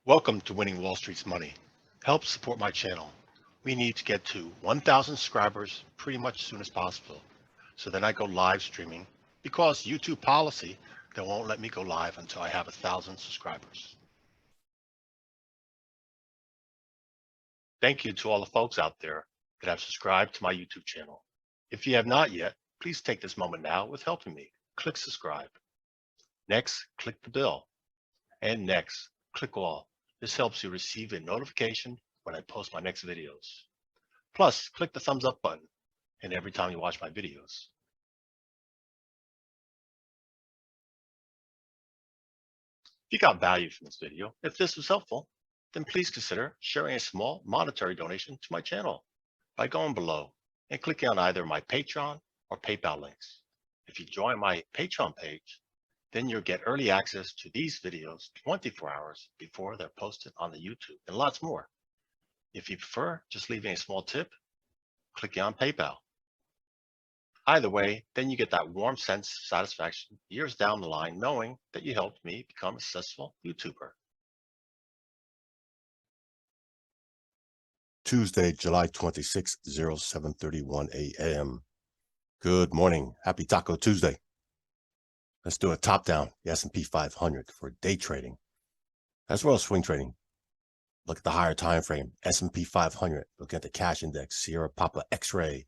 Welcome to Winning Wall Street's Money. Help support my channel. We need to get to 1,000 subscribers pretty much as soon as possible. So then I go live streaming because YouTube policy, they won't let me go live until I have 1,000 subscribers. Thank you to all the folks out there that have subscribed to my YouTube channel. If you have not yet, please take this moment now with helping me. Click subscribe. Next, click the bell. And next, click all. This helps you receive a notification when I post my next videos. Plus, click the thumbs up button and every time you watch my videos. If you got value from this video, if this was helpful, then please consider sharing a small monetary donation to my channel by going below and clicking on either my Patreon or PayPal links. If you join my Patreon page, then you'll get early access to these videos 24 hours before they're posted on the YouTube and lots more. If you prefer just leaving a small tip, click on PayPal. Either way, then you get that warm sense of satisfaction years down the line knowing that you helped me become a successful YouTuber. Tuesday, July 26, 07:31 a.m. Good morning. Happy Taco Tuesday. Let's do a top down, the S&P 500 for day trading, as well as swing trading. Look at the higher time frame, S&P 500. Look at the cash index, Sierra Papa X-ray,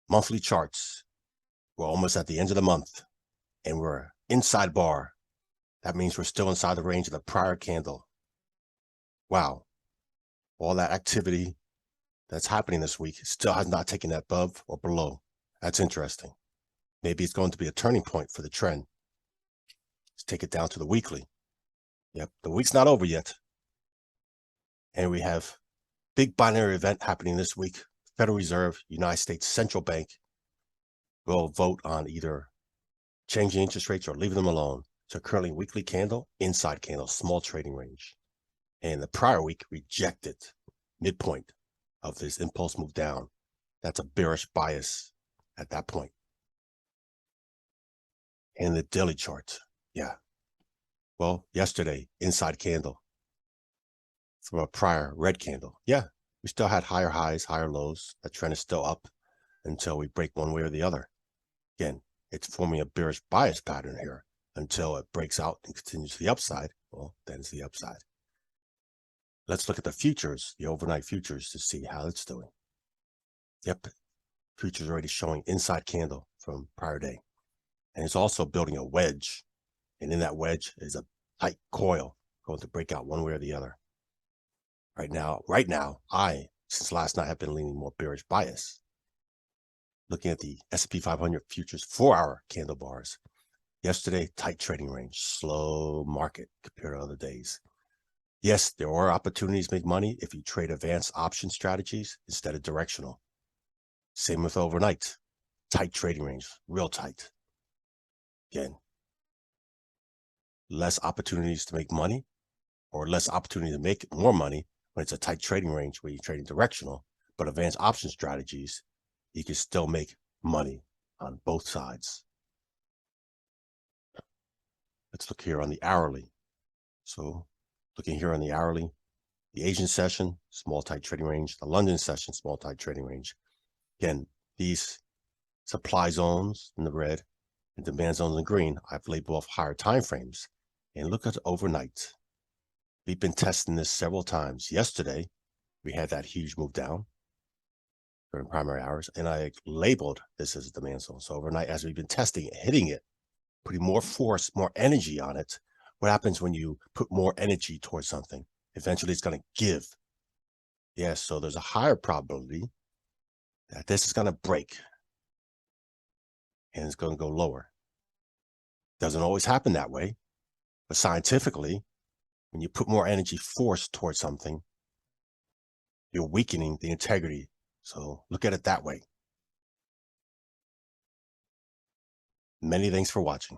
monthly charts. We're almost at the end of the month, and we're inside bar. That means we're still inside the range of the prior candle. Wow. All that activity that's happening this week still has not taken that above or below. That's interesting. Maybe it's going to be a turning point for the trend. Let's take it down to the weekly. Yep, the week's not over yet. And we have big binary event happening this week. Federal Reserve, United States Central Bank will vote on either changing interest rates or leaving them alone. So currently weekly candle, inside candle, small trading range. And the prior week rejected midpoint of this impulse move down. That's a bearish bias at that point. And the daily chart. Yeah. Well, yesterday, inside candle from a prior red candle. Yeah, we still had higher highs, higher lows. That trend is still up until we break one way or the other. Again, it's forming a bearish bias pattern here until it breaks out and continues to the upside. Well, then it's the upside. Let's look at the futures, the overnight futures, to see how it's doing. Yep, futures already showing inside candle from prior day. And it's also building a wedge. And in that wedge is a tight coil going to break out one way or the other. Right now, I, since last night, have been leaning more bearish bias. Looking at the S&P 500 futures 4-hour candle bars. Yesterday, tight trading range, slow market compared to other days. Yes, there are opportunities to make money if you trade advanced option strategies instead of directional. Same with overnight. Tight trading range, real tight. Again, less opportunities to make money or less opportunity to make more money when it's a tight trading range where you're trading directional, but advanced option strategies, you can still make money on both sides. Let's look here on the hourly. So looking here on the hourly, the Asian session, small tight trading range, the London session, small tight trading range. Again, these supply zones in the red and demand zones in the green, I've labeled off higher time frames. And look at overnight. We've been testing this several times. Yesterday, we had that huge move down during primary hours, and I labeled this as a demand zone. So overnight, as we've been testing it, hitting it, putting more force, more energy on it, what happens when you put more energy towards something? Eventually, it's going to give. Yes, so there's a higher probability that this is going to break, and it's going to go lower. Doesn't always happen that way, but scientifically, when you put more energy force towards something, you're weakening the integrity. So look at it that way. Many thanks for watching.